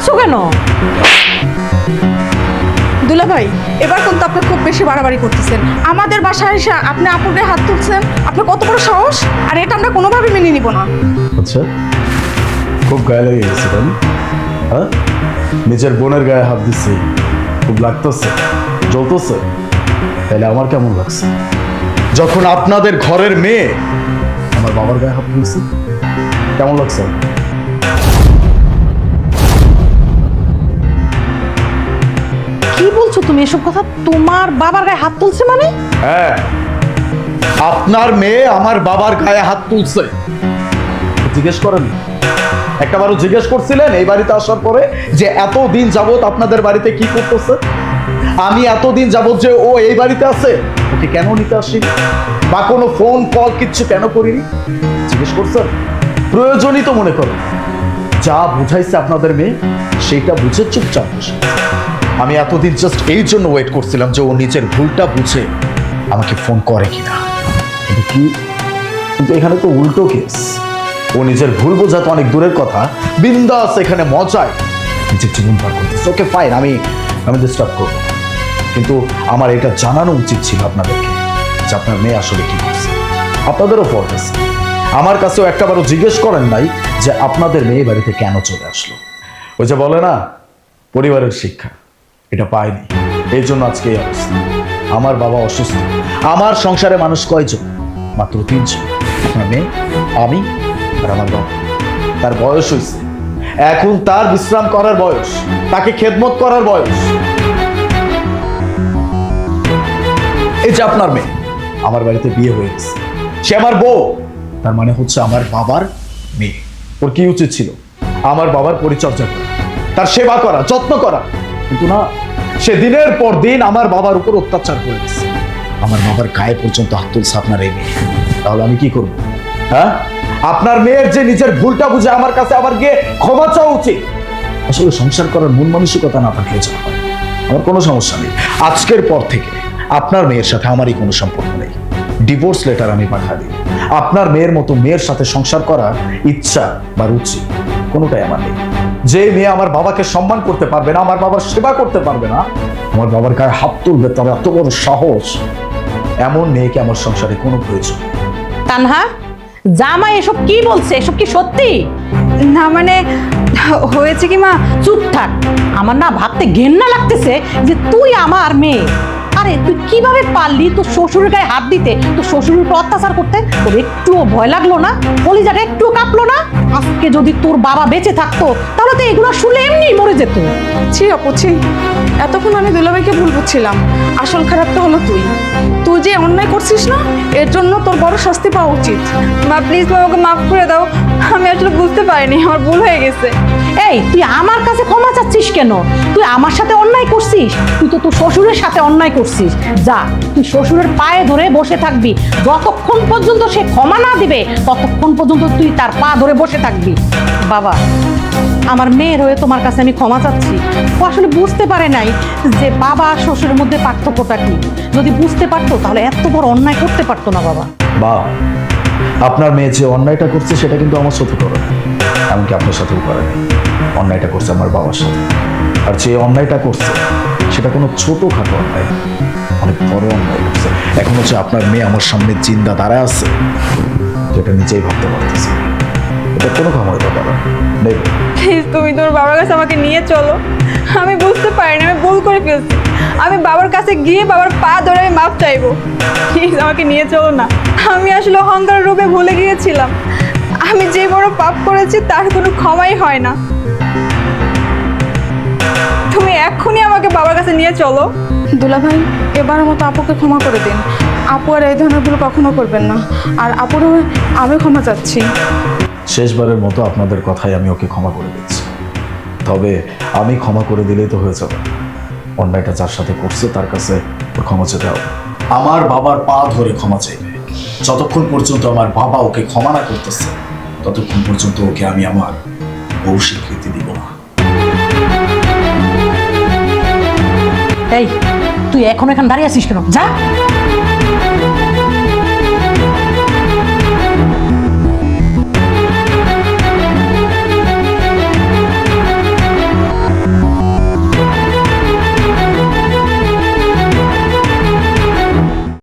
মারছো কেন? দুলা ভাই, এবার কিন্তু আপনি খুব বেশি বাড়াবাড়ি করতেছেন। আমাদের বাসায় এসে আপনি আপুর গায়ে হাত তুলছেন, আপনার কত বড় সাহস! আর এটা আমরা কোনোভাবে মেনে নিব না। আচ্ছা, খুব গায়ে লেগে গেছে তাই না? হ্যাঁ, নিজের বোনের গায়ে হাত দিচ্ছি, খুব লাগতেছে, জ্বলতেছে। তাহলে আমার কেমন লাগছে যখন আপনাদের ঘরের মেয়ে আমার বাবার গায়ে হাত দিয়েছে? কেমন লাগছে? কি বলছো তুমি এসব কথা? তোমার বাবার গায়ে হাত তুলছে মানে? হ্যাঁ, আপনার মেয়ে আমার বাবার গায়ে হাত তুলছে। জিজ্ঞেস করেন, একটাবারও জিজ্ঞেস করছিলেন এই বাড়িতে আসার পরে যে এতদিন যাবত আপনাদের বাড়িতে কি করতেছে? আমি এতদিন যাবত যে ও এই বাড়িতে আছে, ওকে কেন নিতে আসিনি বা কোনো ফোন কল কিচ্ছু কেন করিনি? জিজ্ঞেস করছেন? প্রয়োজনই তো মনে করো। যা বুঝাইছে আপনাদের মেয়ে সেইটা বুঝে চুপচাপ বসে। আমি এতদিন জাস্ট এই জন্য ওয়েট করছিলাম যে ও নিজের ভুলটা বুঝে আমাকে ফোন করে কিনা। কিন্তু এখানে তো উল্টো কেস। ও নিজের ভুল বোঝা তো অনেক দূরের কথা, বিন্দাস এখানে মজায় নিজের জীবন পার করতেছে। ওকে ফাইন, আমি ডিস্টার্ব করব, কিন্তু আমার এটা জানানো উচিত ছিল আপনাদেরকে যে আপনার মেয়ে আসলে কি করছে। আপনাদেরও ফল্ট আছে। আমার কাছেও একটাবারও জিজ্ঞেস করেন নাই যে আপনাদের মেয়ে বাড়িতে কেন চলে আসলো। ওই যে বলে না, পরিবারের শিক্ষা, এটা পায়নি, এই জন্য আজকে এই অবস্থা। আমার বাবা অসুস্থ, আমার সংসারে মানুষ কয়জন? মাত্র 3 জন। আপনার মেয়ে, আমি আর আমার বাবা। তার বয়স হয়েছে, এখন তার বিশ্রাম করার বয়স, তাকে খেদমত করার বয়স। এই যে আপনার মেয়ে আমার বাড়িতে বিয়ে হয়ে গেছে, সে আমার বউ, তার মানে হচ্ছে আমার বাবার মেয়ে। ওর কি উচিত ছিল? আমার বাবার পরিচর্যা করা, তার সেবা করা, যত্ন করা। কিন্তু না, সে দিনের পর দিন আমার বাবার উপর অত্যাচার করে দিচ্ছে। আমার বাবার গায়ে পর্যন্ত হাত তুলছে আপনার এই মেয়ে। তাহলে আমি কি করব? হ্যাঁ, আপনার মেয়ের যে নিজের ভুলটা বুঝে আমার কাছে আবার গিয়ে ক্ষমা চাওয়া উচিত। আসলে সংসার করার মন মানসিকতা না থাকলে যা হয়। আমার কোনো সমস্যা নেই, আজকের পর থেকে আপনার মেয়ের সাথে আমারই কোনো সম্পর্ক নেই। ডিভোর্স লেটার আমি পাঠা দিই। আপনার মেয়ের মতো মেয়ের সাথে সংসার করার ইচ্ছা বা রুচি কোনোটাই আমার নেই। যে মেয়ে আমার বাবাকে সম্মান করতে পারবে না, আমার বাবার সেবা করতে পারবে না, আমার বাবার গায়ে হাত তুলবে, তার এত বড় সাহস, এমন মেয়েকে আমার সংসারে কোনো প্রয়োজন নেই। তানহা, জামাই এসব কি বলছে? এসব কি সত্যি? না মানে হয়েছে কি মা? চুপ থাক। আমার না ভাবতে ঘেন্না লাগতেছে যে তুই আমার মেয়ে। আরে তুই কিভাবে পারলি তোর শ্বশুরের গায়ে হাত দিতে, তোর শ্বশুরের উপর অত্যাচার করতে? তোর একটুও ভয় লাগলো না? কলিজাটা একটুও কাঁপলো না? আজকে যদি তোর বাবা বেঁচে থাকতো তাহলে তো এগুলো শুনে এমনি মরে যেত। ছি আপু, ছি। এতক্ষণ আমি দুলাভাইকে ভুল বুঝছিলাম। আসল খারাপটা হলো তুই। তুই যে অন্যায় করছিস না, এর জন্য তোর বড় শাস্তি পাওয়া উচিত। মা প্লিজ, আমাকে মাফ করে দাও। আমি আসলে বুঝতে পারিনি, আমার ভুল হয়ে গেছে। এই, তুই আমার কাছে ক্ষমা চাচ্ছিস কেন? তুই আমার সাথে অন্যায় করছিস, তুই তো তোর শ্বশুরের সাথে অন্যায় করছিস। যা, তুই শ্বশুরের পায়ে ধরে বসে থাকবি। যতক্ষণ পর্যন্ত সে ক্ষমা না দিবে ততক্ষণ পর্যন্ত তুই তার পা ধরে বসে থাকবি। বাবা, আমার মেয়ের হয়ে তোমার কাছে আমি ক্ষমা চাচ্ছি। ও আসলে বুঝতে পারে নাই যে বাবা আর শ্বশুরের মধ্যে পার্থক্যটা কি। যদি বুঝতে পারতো তাহলে এত বড় অন্যায় করতে পারতো না। বাবা, বা আপনার মেয়ে যে অন্যায়টা করছে সেটা কিন্তু আমার সাথে করে না, এমনকি আপনার সাথেও করে না। অন্যায়টা করছে আমার বাবার সাথে। আর যে অন্যায়টা করছে সেটা কোনো ছোটখাটো অন্যায় না, অনেক বড় অন্যায় করছে। এখন হচ্ছে আপনার মেয়ে আমার সামনে জিন্দা দাঁড়ায় আছে, যেটা নিজেই ভাবতে পারতেছি। এটা কোনো ক্ষমতা পারে নেই। প্লিজ তুমি তোর বাবার কাছে আমাকে নিয়ে চলো। আমি বুঝতে পারিনি, আমি ভুল করে ফেলছি। আমি বাবার কাছে গিয়ে বাবার পা ধরে আমি মাপ চাইবো। প্লিজ আমাকে নিয়ে চলো না। আমি আসলে অহংকার রূপে ভুলে গিয়েছিলাম। আমি যে বড় পাপ করেছি তার কোনো ক্ষমাই হয় না। তুমি এক্ষুনি আমাকে বাবার কাছে নিয়ে চলো। দুলাভাই, এবারের মতো আপুকে ক্ষমা করে দিন। আপু আর এই ধরনের ভুল কখনো করবেন না। আর আপুর আমি ক্ষমা চাচ্ছি। শেষবারের মতো আপনাদের কথাই আমি ওকে ক্ষমা করে দিচ্ছি। তবে আমি ক্ষমা করে দিলেই তো হয়ে যাবে। অন্যায়টা যার সাথে করছে তার কাছে ওর ক্ষমা চেতে হবে। আমার বাবার পা ধরে ক্ষমা চাইবে। যতক্ষণ পর্যন্ত আমার বাবা ওকে ক্ষমা না করতেছে ততক্ষণ পর্যন্ত ওকে আমি আমার বউ স্বীকৃতি দিব না। এই, তুই এখন এখানে দাঁড়িয়ে আছিস কেন? যা।